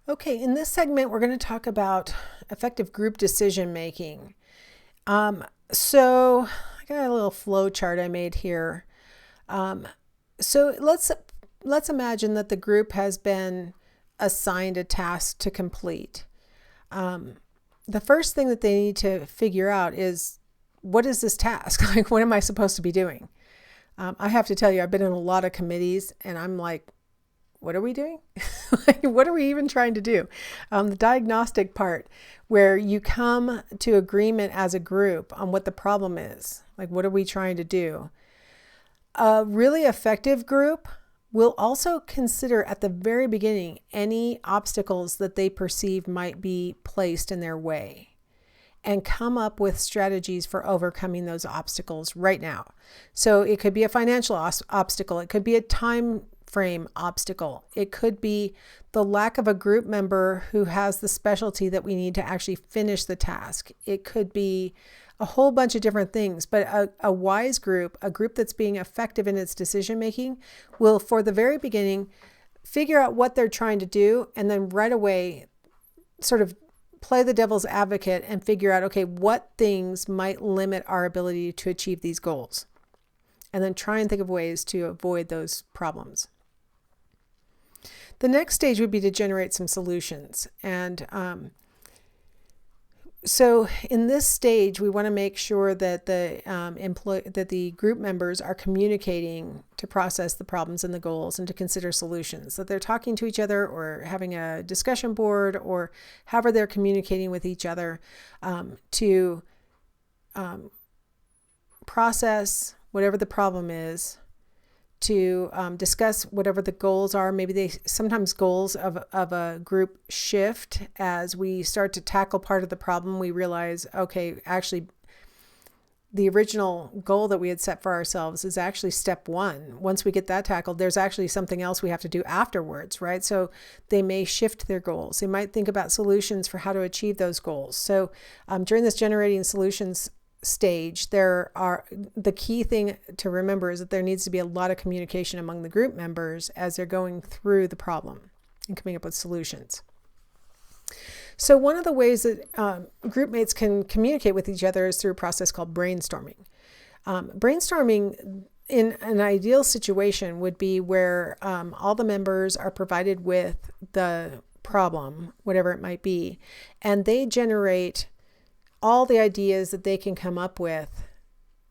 Okay, in this segment, we're going to talk about effective group decision making. So I got a little flow chart I made here. So let's imagine that the group has been assigned a task to complete. The first thing that they need to figure out is, what is this task? Like, what am I supposed to be doing? I have to tell you, I've been in a lot of committees, and I'm like, what are we doing? Like, what are we even trying to do? The diagnostic part, where you come to agreement as a group on what the problem is. Like, what are we trying to do? A really effective group will also consider at the very beginning any obstacles that they perceive might be placed in their way, and come up with strategies for overcoming those obstacles right now. So it could be a financial obstacle. It could be a time frame obstacle. It could be the lack of a group member who has the specialty that we need to actually finish the task. It could be a whole bunch of different things, but a wise group, a group that's being effective in its decision making, will, for the very beginning, figure out what they're trying to do, and then right away sort of play the devil's advocate and figure out, okay, what things might limit our ability to achieve these goals, and then try and think of ways to avoid those problems. The next stage would be to generate some solutions. And so in this stage, we want to make sure that the group members are communicating to process the problems and the goals and to consider solutions, that they're talking to each other or having a discussion board, or however they're communicating with each other to process whatever the problem is, to discuss whatever the goals are. Maybe sometimes goals of a group shift as we start to tackle part of the problem. We realize, okay, actually the original goal that we had set for ourselves is actually step one. Once we get that tackled, there's actually something else we have to do afterwards, right? So they may shift their goals. They might think about solutions for how to achieve those goals. So during this generating solutions stage, the key thing to remember is that there needs to be a lot of communication among the group members as they're going through the problem and coming up with solutions. So one of the ways that group mates can communicate with each other is through a process called brainstorming. Brainstorming in an ideal situation would be where all the members are provided with the problem, whatever it might be, and they generate all the ideas that they can come up with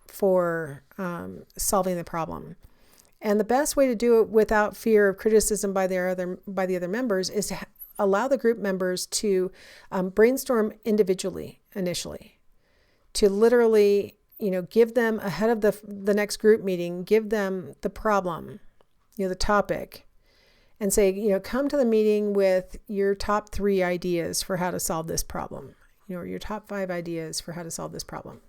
for solving the problem. And the best way to do it without fear of criticism by the other members is to allow the group members to brainstorm individually initially, to literally, give them ahead of the next group meeting, give them the problem, the topic, and say, come to the meeting with your top 3 ideas for how to solve this problem. Or your top 5 ideas for how to solve this problem.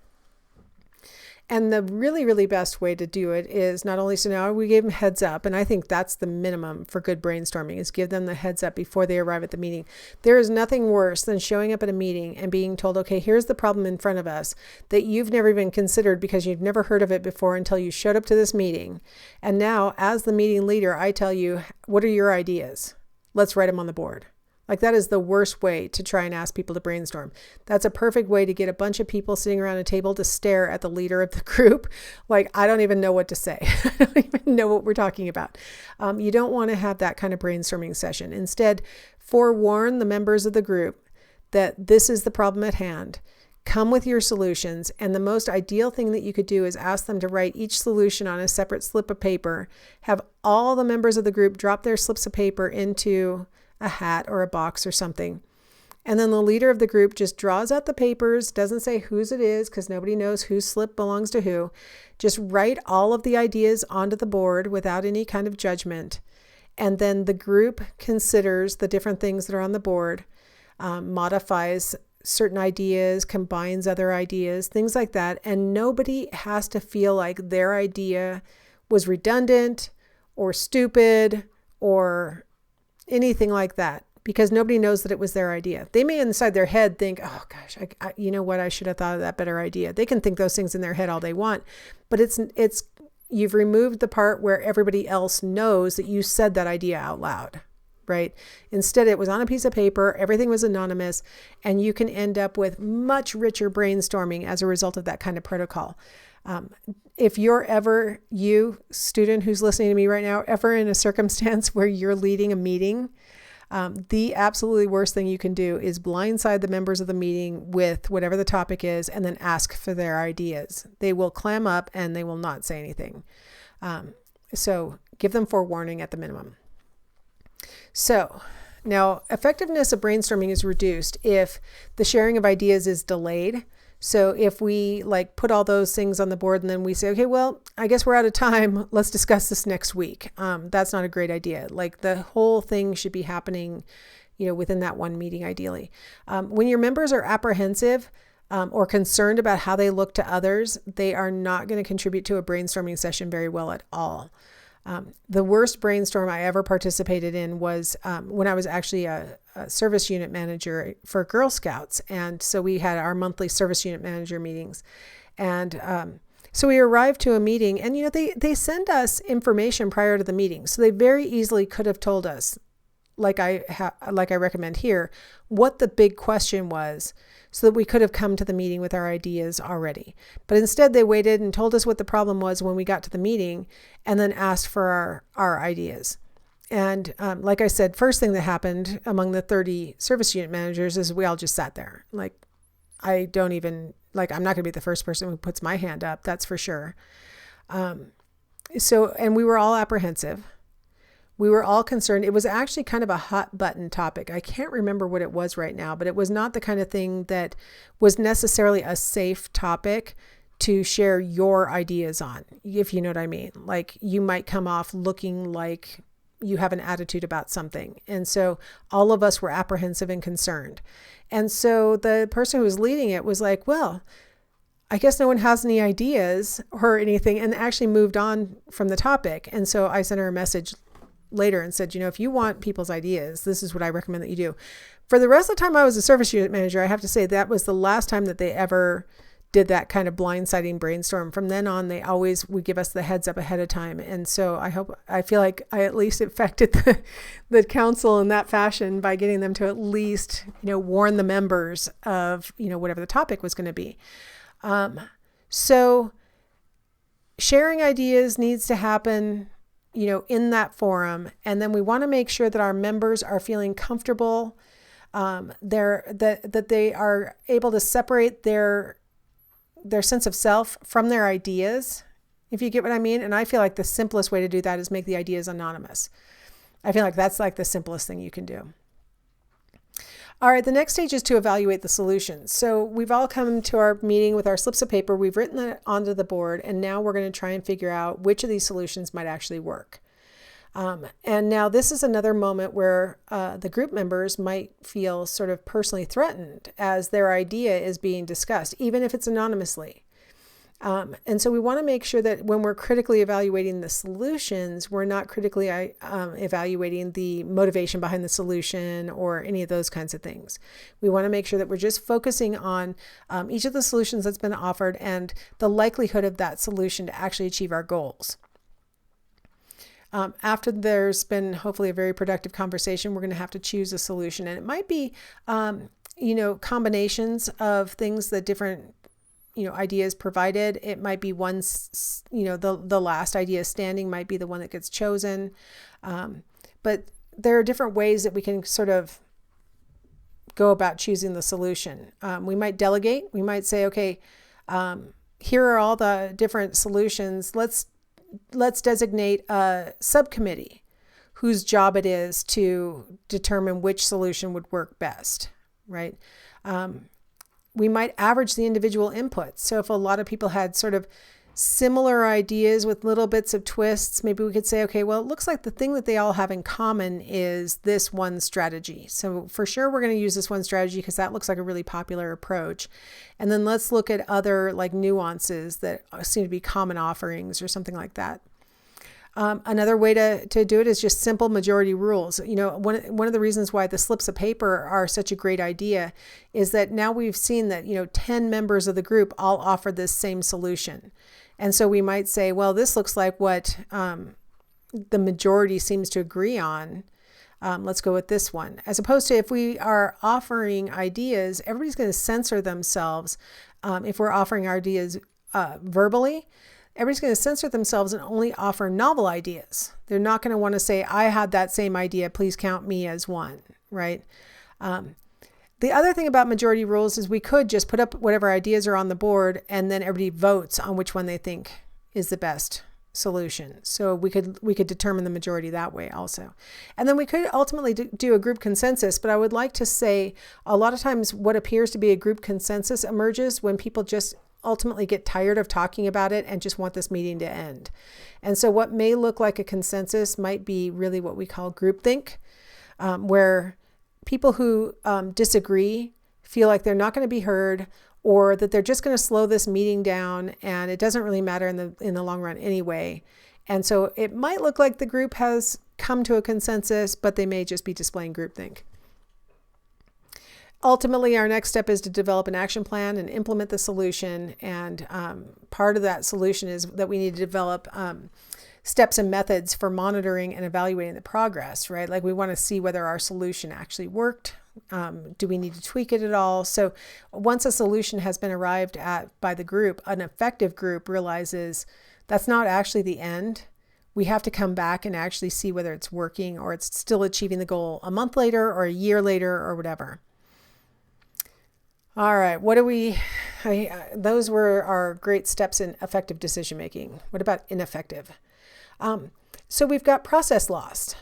And the really, really best way to do it is not only, so now we gave them heads up, and I think that's the minimum for good brainstorming, is give them the heads up before they arrive at the meeting. There is nothing worse than showing up at a meeting and being told, okay, here's the problem in front of us that you've never even considered because you've never heard of it before until you showed up to this meeting. And now, as the meeting leader, I tell you, what are your ideas? Let's write them on the board. Like, that is the worst way to try and ask people to brainstorm. That's a perfect way to get a bunch of people sitting around a table to stare at the leader of the group. Like, I don't even know what to say. I don't even know what we're talking about. You don't want to have that kind of brainstorming session. Instead, forewarn the members of the group that this is the problem at hand. Come with your solutions. And the most ideal thing that you could do is ask them to write each solution on a separate slip of paper. Have all the members of the group drop their slips of paper into a hat or a box or something. And then the leader of the group just draws out the papers, doesn't say whose it is because nobody knows whose slip belongs to who. Just write all of the ideas onto the board without any kind of judgment. And then the group considers the different things that are on the board, modifies certain ideas, combines other ideas, things like that. And nobody has to feel like their idea was redundant or stupid or anything like that, because nobody knows that it was their idea. They may inside their head think, oh gosh, you know what? I should have thought of that better idea. They can think those things in their head all they want, but you've removed the part where everybody else knows that you said that idea out loud, right? Instead, it was on a piece of paper, everything was anonymous, and you can end up with much richer brainstorming as a result of that kind of protocol. If you're ever, you student who's listening to me right now, ever in a circumstance where you're leading a meeting, the absolutely worst thing you can do is blindside the members of the meeting with whatever the topic is and then ask for their ideas. They will clam up and they will not say anything. So give them forewarning at the minimum. So now effectiveness of brainstorming is reduced if the sharing of ideas is delayed. So if we like put all those things on the board and then we say, okay, well, I guess we're out of time. Let's discuss this next week. That's not a great idea. Like the whole thing should be happening, within that one meeting, ideally. When your members are apprehensive or concerned about how they look to others, they are not going to contribute to a brainstorming session very well at all. The worst brainstorm I ever participated in was when I was actually a service unit manager for Girl Scouts. And so we had our monthly service unit manager meetings. And so we arrived to a meeting and, they send us information prior to the meeting. So they very easily could have told us, like I recommend here, what the big question was, so that we could have come to the meeting with our ideas already. But instead they waited and told us what the problem was when we got to the meeting and then asked for our ideas. And like I said, first thing that happened among the 30 service unit managers is we all just sat there. Like, I'm not going to be the first person who puts my hand up, that's for sure. And we were all apprehensive. We were all concerned. It was actually kind of a hot button topic. I can't remember what it was right now, but it was not the kind of thing that was necessarily a safe topic to share your ideas on, if you know what I mean. Like you might come off looking like you have an attitude about something. And so all of us were apprehensive and concerned. And so the person who was leading it was like, well, I guess no one has any ideas or anything, and actually moved on from the topic. And so I sent her a message later and said, if you want people's ideas, this is what I recommend that you do. For the rest of the time I was a service unit manager, I have to say that was the last time that they ever did that kind of blindsiding brainstorm. From then on, they always would give us the heads up ahead of time. And so I feel like I at least affected the council in that fashion by getting them to at least, warn the members of, whatever the topic was going to be. So sharing ideas needs to happen in that forum. And then we want to make sure that our members are feeling comfortable, that they are able to separate their sense of self from their ideas, if you get what I mean. And I feel like the simplest way to do that is make the ideas anonymous. I feel like that's like the simplest thing you can do. All right, the next stage is to evaluate the solutions. So we've all come to our meeting with our slips of paper, we've written it onto the board, and now we're going to try and figure out which of these solutions might actually work. And now this is another moment where the group members might feel sort of personally threatened as their idea is being discussed, even if it's anonymously. And so we want to make sure that when we're critically evaluating the solutions, we're not critically evaluating the motivation behind the solution or any of those kinds of things. We want to make sure that we're just focusing on each of the solutions that's been offered and the likelihood of that solution to actually achieve our goals. After there's been hopefully a very productive conversation, we're going to have to choose a solution. And it might be, combinations of things that different ideas provided. It might be one, the last idea standing might be the one that gets chosen. But there are different ways that we can sort of go about choosing the solution. We might delegate. We might say, okay, here are all the different solutions. Let's designate a subcommittee whose job it is to determine which solution would work best, right? We might average the individual inputs. So if a lot of people had sort of similar ideas with little bits of twists, maybe we could say, okay, well, it looks like the thing that they all have in common is this one strategy. So for sure, we're going to use this one strategy because that looks like a really popular approach. And then let's look at other like nuances that seem to be common offerings or something like that. Another way to do it is just simple majority rules. One of the reasons why the slips of paper are such a great idea is that now we've seen that, 10 members of the group all offer this same solution. And so we might say, well, this looks like what the majority seems to agree on. Let's go with this one. As opposed to if we are offering ideas, everybody's going to censor themselves. If we're offering ideas verbally, everybody's going to censor themselves and only offer novel ideas. They're not going to want to say, I had that same idea, please count me as one, right? The other thing about majority rules is we could just put up whatever ideas are on the board and then everybody votes on which one they think is the best solution. So we could determine the majority that way also. And then we could ultimately do a group consensus, but I would like to say a lot of times what appears to be a group consensus emerges when people just ultimately get tired of talking about it and just want this meeting to end. And so what may look like a consensus might be really what we call groupthink, where people who disagree feel like they're not going to be heard, or that they're just going to slow this meeting down and it doesn't really matter in the long run anyway. And so it might look like the group has come to a consensus, but they may just be displaying groupthink. Ultimately, our next step is to develop an action plan and implement the solution. And part of that solution is that we need to develop steps and methods for monitoring and evaluating the progress, right? Like we want to see whether our solution actually worked. Do we need to tweak it at all? So once a solution has been arrived at by the group, an effective group realizes that's not actually the end. We have to come back and actually see whether it's working or it's still achieving the goal a month later or a year later or whatever. All right, those were our great steps in effective decision making. What about ineffective? So we've got process loss.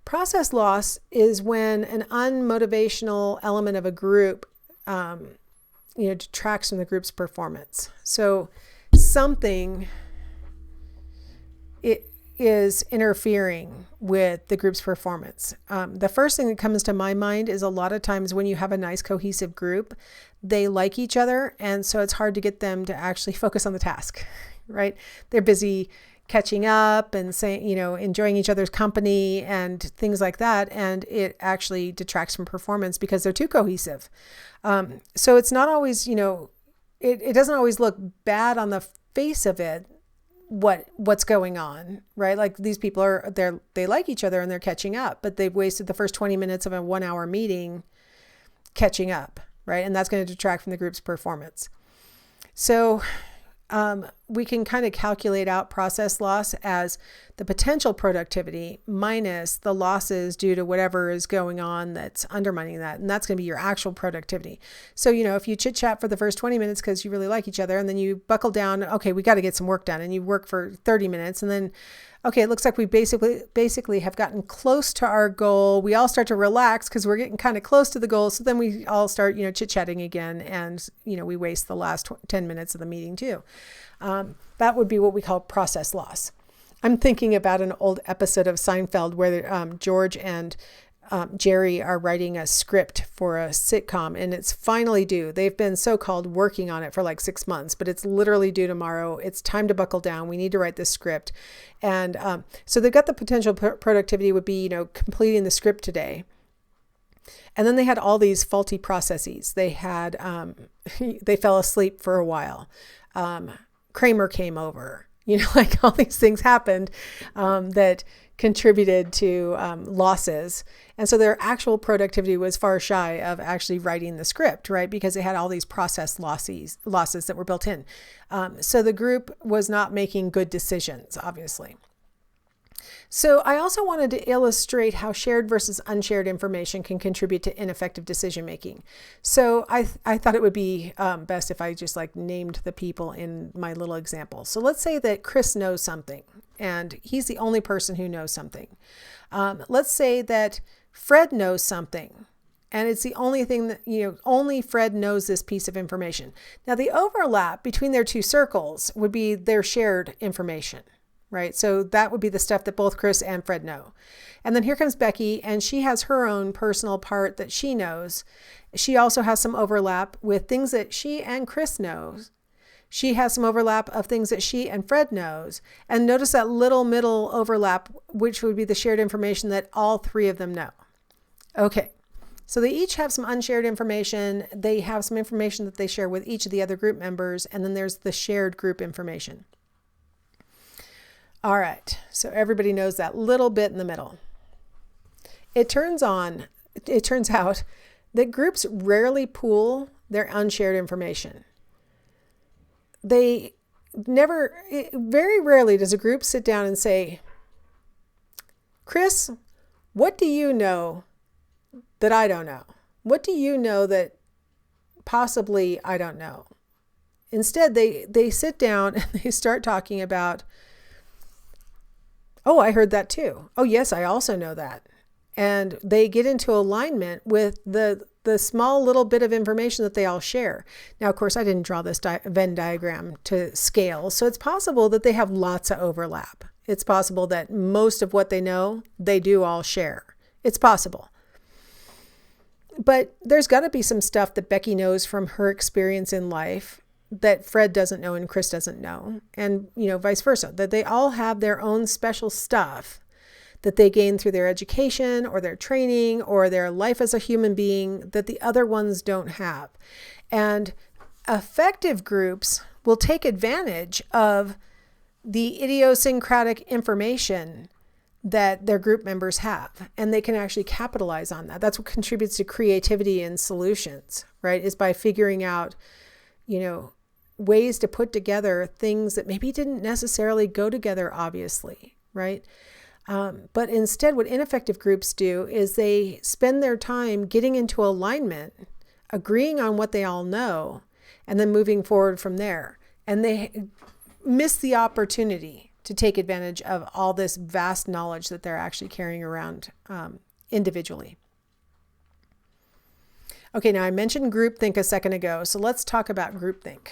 Process loss is when an unmotivational element of a group, detracts from the group's performance. So something it is interfering with the group's performance. The first thing that comes to my mind is a lot of times when you have a nice cohesive group, they like each other, and so it's hard to get them to actually focus on the task, right? They're busy catching up and saying, enjoying each other's company and things like that. And it actually detracts from performance because they're too cohesive. So it's not always, it doesn't always look bad on the face of it, what's going on, right? Like these people they like each other and they're catching up, but they've wasted the first 20 minutes of a 1 hour meeting catching up, right? And that's going to detract from the group's performance. So we can kind of calculate out process loss as the potential productivity minus the losses due to whatever is going on that's undermining that. And that's going to be your actual productivity. So, if you chit chat for the first 20 minutes because you really like each other and then you buckle down, okay, we got to get some work done, and you work for 30 minutes and then, okay, it looks like we basically have gotten close to our goal. We all start to relax because we're getting kind of close to the goal. So then we all start, chit-chatting again, and, we waste the last 10 minutes of the meeting too. That would be what we call process loss. I'm thinking about an old episode of Seinfeld where George and Jerry are writing a script for a sitcom, and it's finally due. They've been so-called working on it for like 6 months, but it's literally due tomorrow. It's time to buckle down. We need to write this script. And so they've got the potential productivity would be, completing the script today. And then they had all these faulty processes. They had, they fell asleep for a while. Kramer came over, like all these things happened that contributed to losses. And so their actual productivity was far shy of actually writing the script, right? Because they had all these process losses that were built in. So the group was not making good decisions, obviously. So I also wanted to illustrate how shared versus unshared information can contribute to ineffective decision making. So I thought it would be best if I just named the people in my little example. So let's say that Chris knows something and he's the only person who knows something. Let's say that Fred knows something and it's the only thing that, only Fred knows this piece of information. Now the overlap between their two circles would be their shared information. Right? So that would be the stuff that both Chris and Fred know. And then here comes Becky, and she has her own personal part that she knows. She also has some overlap with things that she and Chris knows. She has some overlap of things that she and Fred knows. And notice that little middle overlap, which would be the shared information that all three of them know. Okay. So they each have some unshared information. They have some information that they share with each of the other group members. And then there's the shared group information. All right, so everybody knows that little bit in the middle. It turns out that groups rarely pool their unshared information. Very rarely does a group sit down and say, Chris, what do you know that I don't know? What do you know that possibly I don't know? Instead, they sit down and they start talking about, oh, I heard that too. Oh, yes, I also know that. And they get into alignment with the small little bit of information that they all share. Now, of course, I didn't draw this Venn diagram to scale, so it's possible that they have lots of overlap. It's possible that most of what they know, they do all share. It's possible. But there's got to be some stuff that Becky knows from her experience in life that Fred doesn't know and Chris doesn't know, and vice versa, that they all have their own special stuff that they gain through their education or their training or their life as a human being that the other ones don't have. And effective groups will take advantage of the idiosyncratic information that their group members have, and they can actually capitalize on that. That's what contributes to creativity and solutions, right? Is by figuring out, ways to put together things that maybe didn't necessarily go together, obviously, right? But instead, what ineffective groups do is they spend their time getting into alignment, agreeing on what they all know, and then moving forward from there. And they miss the opportunity to take advantage of all this vast knowledge that they're actually carrying around individually. Okay, now I mentioned groupthink a second ago, so let's talk about groupthink.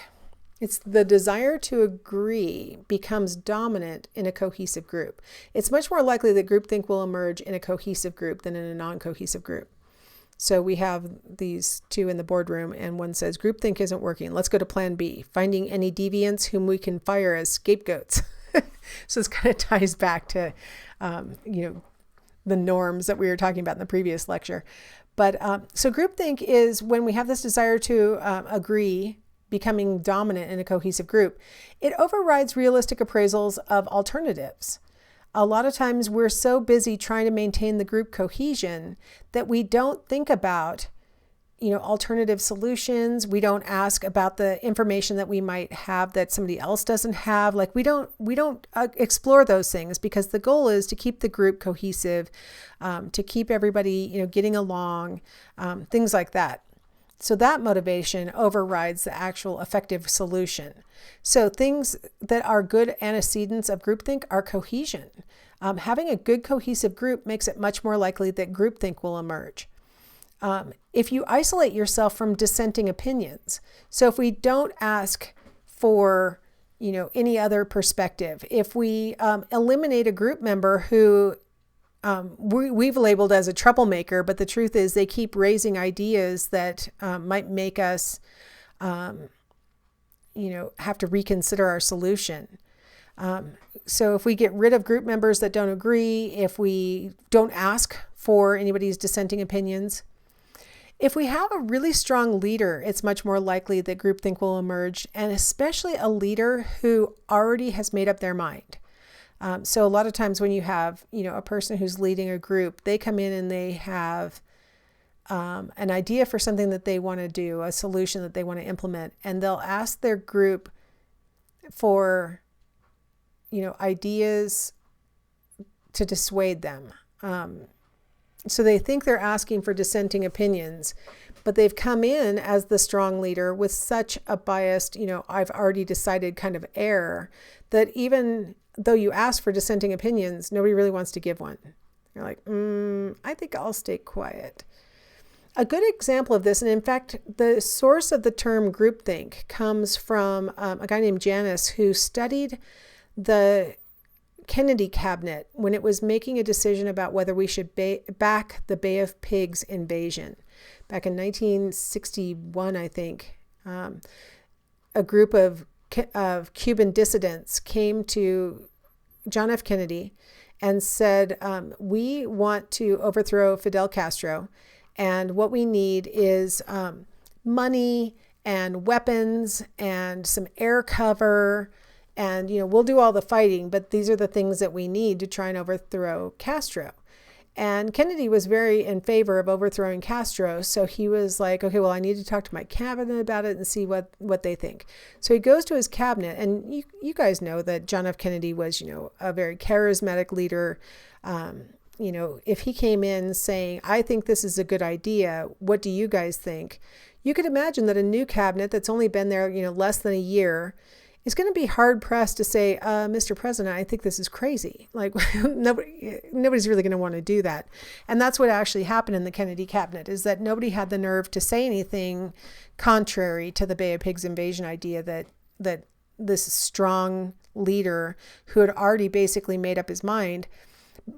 It's the desire to agree becomes dominant in a cohesive group. It's much more likely that groupthink will emerge in a cohesive group than in a non-cohesive group. So we have these two in the boardroom, and one says, groupthink isn't working. Let's go to plan B, finding any deviants whom we can fire as scapegoats. So this kind of ties back to, the norms that we were talking about in the previous lecture. But so groupthink is when we have this desire to agree, becoming dominant in a cohesive group. It overrides realistic appraisals of alternatives. A lot of times we're so busy trying to maintain the group cohesion that we don't think about, alternative solutions. We don't ask about the information that we might have that somebody else doesn't have. Like we don't explore those things, because the goal is to keep the group cohesive, to keep everybody, getting along, things like that. So that motivation overrides the actual effective solution. So things that are good antecedents of groupthink are cohesion. Having a good cohesive group makes it much more likely that groupthink will emerge. If you isolate yourself from dissenting opinions, so if we don't ask for, any other perspective, if we eliminate a group member who we've labeled as a troublemaker, but the truth is they keep raising ideas that might make us, have to reconsider our solution. So if we get rid of group members that don't agree, if we don't ask for anybody's dissenting opinions, if we have a really strong leader, it's much more likely that groupthink will emerge, and especially a leader who already has made up their mind. So a lot of times when you have, a person who's leading a group, they come in and they have an idea for something that they want to do, a solution that they want to implement, and they'll ask their group for, ideas to dissuade them. So they think they're asking for dissenting opinions, but they've come in as the strong leader with such a biased, I've already decided kind of air, that even though you ask for dissenting opinions, nobody really wants to give one. You're like, I think I'll stay quiet. A good example of this, and in fact, the source of the term groupthink comes from a guy named Janus who studied the Kennedy cabinet when it was making a decision about whether we should back the Bay of Pigs invasion. Back in 1961, I think, a group of Cuban dissidents came to John F. Kennedy and said, we want to overthrow Fidel Castro, and what we need is money and weapons and some air cover, and we'll do all the fighting, but these are the things that we need to try and overthrow Castro. And Kennedy was very in favor of overthrowing Castro. So he was like, okay, well, I need to talk to my cabinet about it and see what they think. So he goes to his cabinet, and you guys know that John F. Kennedy was, a very charismatic leader. If he came in saying, I think this is a good idea, what do you guys think? You could imagine that a new cabinet that's only been there, less than a year is going to be hard pressed to say, Mr. President, I think this is crazy. Like nobody's really going to want to do that. And that's what actually happened in the Kennedy cabinet, is that nobody had the nerve to say anything contrary to the Bay of Pigs invasion idea that this strong leader who had already basically made up his mind,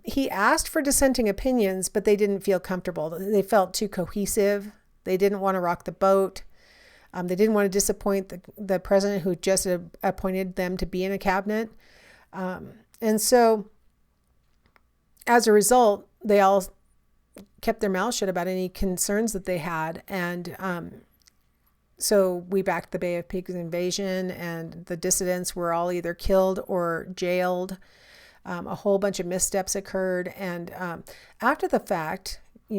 he asked for dissenting opinions, but they didn't feel comfortable. They felt too cohesive. They didn't want to rock the boat. They didn't want to disappoint the president who just appointed them to be in a cabinet. And so as a result, they all kept their mouths shut about any concerns that they had. And so we backed the Bay of Pigs invasion, and the dissidents were all either killed or jailed. A whole bunch of missteps occurred. And after the fact,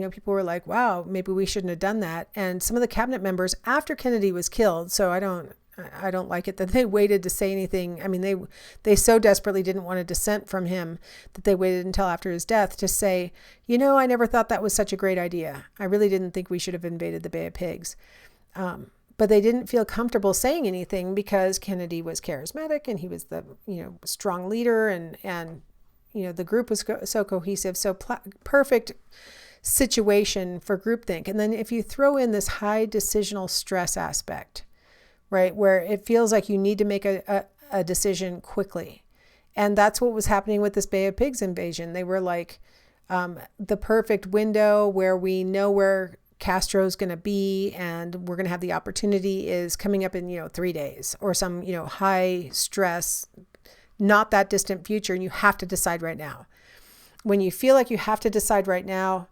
people were like, wow, maybe we shouldn't have done that. And some of the cabinet members, after Kennedy was killed, so I don't like it that they waited to say anything. I mean, they so desperately didn't want to dissent from him that they waited until after his death to say, I never thought that was such a great idea. I really didn't think we should have invaded the Bay of Pigs. But they didn't feel comfortable saying anything because Kennedy was charismatic and he was the, strong leader, and the group was so cohesive, so perfect situation for groupthink. And then if you throw in this high decisional stress aspect, right, where it feels like you need to make a decision quickly. And that's what was happening with this Bay of Pigs invasion. They were like the perfect window where we know where Castro's going to be, and we're going to have the opportunity is coming up in, 3 days or some, high stress, not that distant future. And you have to decide right now. When you feel like you have to decide right now,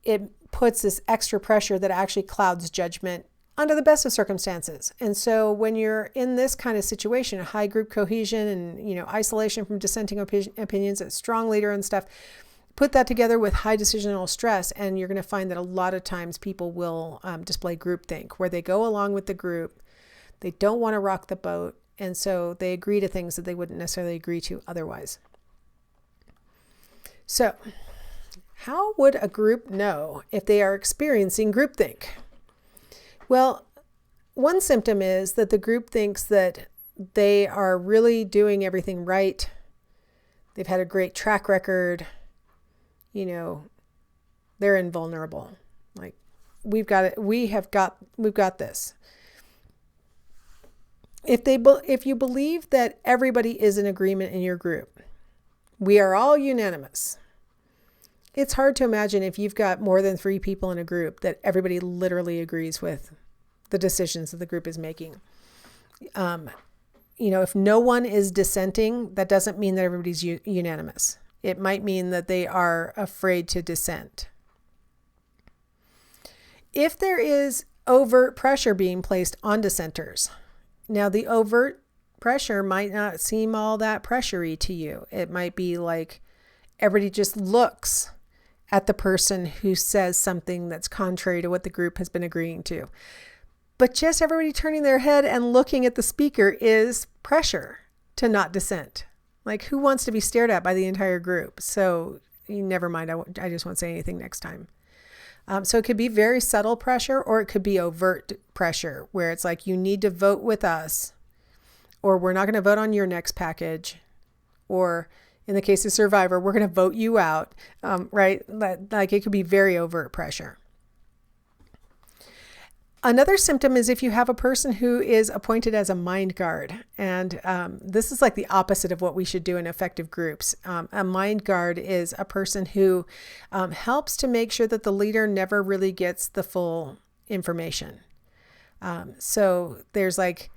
it puts this extra pressure that actually clouds judgment under the best of circumstances. And so when you're in this kind of situation, high group cohesion and, isolation from dissenting opinions, a strong leader and stuff, put that together with high decisional stress, and you're going to find that a lot of times people will display groupthink, where they go along with the group. They don't want to rock the boat. And so they agree to things that they wouldn't necessarily agree to otherwise. So how would a group know if they are experiencing groupthink? Well, one symptom is that the group thinks that they are really doing everything right. They've had a great track record. They're invulnerable. Like, we've got it. We've got this. If you believe that everybody is in agreement in your group, we are all unanimous. It's hard to imagine if you've got more than 3 people in a group that everybody literally agrees with the decisions that the group is making. If no one is dissenting, that doesn't mean that everybody's unanimous. It might mean that they are afraid to dissent. If there is overt pressure being placed on dissenters, now the overt pressure might not seem all that pressury to you. It might be like everybody just looks at the person who says something that's contrary to what the group has been agreeing to. But just everybody turning their head and looking at the speaker is pressure to not dissent. Like, who wants to be stared at by the entire group? So never mind. I just won't say anything next time. So it could be very subtle pressure, or it could be overt pressure where it's like, you need to vote with us, or we're not going to vote on your next package, or in the case of Survivor, we're going to vote you out, right? Like, it could be very overt pressure. Another symptom is if you have a person who is appointed as a mind guard. And this is like the opposite of what we should do in effective groups. A mind guard is a person who helps to make sure that the leader never really gets the full information. So there's like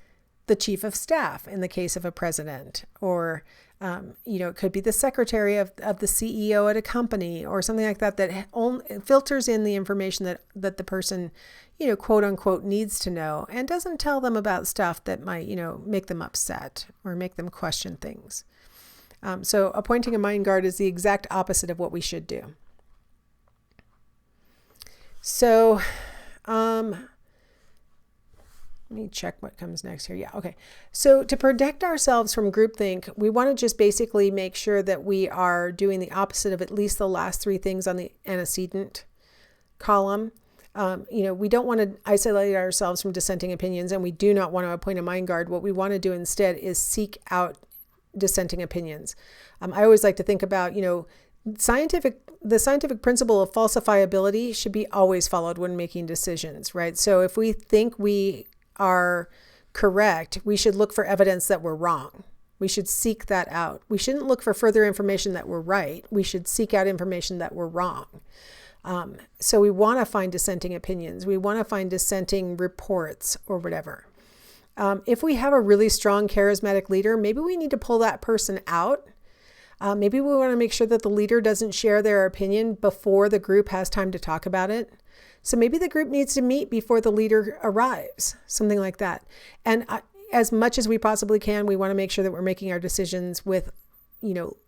the chief of staff in the case of a president, or it could be the secretary of the CEO at a company or something like that, that filters in the information that the person, quote unquote, needs to know, and doesn't tell them about stuff that might, make them upset or make them question things. So appointing a mind guard is the exact opposite of what we should do. So let me check what comes next here. Yeah, okay. So to protect ourselves from groupthink, we want to just basically make sure that we are doing the opposite of at least the last three things on the antecedent column. We don't want to isolate ourselves from dissenting opinions, and we do not want to appoint a mind guard. What we want to do instead is seek out dissenting opinions. I always like to think about, the scientific principle of falsifiability should be always followed when making decisions, right? So if we think we are correct, we should look for evidence that we're wrong. We should seek that out. We shouldn't look for further information that we're right. We should seek out information that we're wrong. So we want to find dissenting opinions. We want to find dissenting reports or whatever. If we have a really strong charismatic leader, maybe we need to pull that person out. Maybe we want to make sure that the leader doesn't share their opinion before the group has time to talk about it. So maybe the group needs to meet before the leader arrives, something like that. And as much as we possibly can, we want to make sure that we're making our decisions with,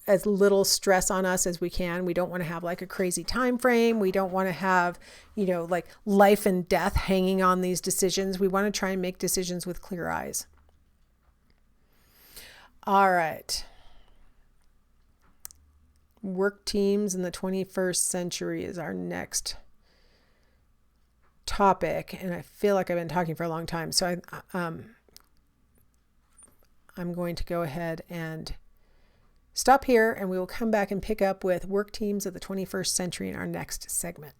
as little stress on us as we can. We don't want to have like a crazy time frame. We don't want to have, like life and death hanging on these decisions. We want to try and make decisions with clear eyes. All right. Work teams in the 21st century is our next topic, and I feel like I've been talking for a long time, so I'm going to go ahead and stop here, and we will come back and pick up with work teams of the 21st century in our next segment.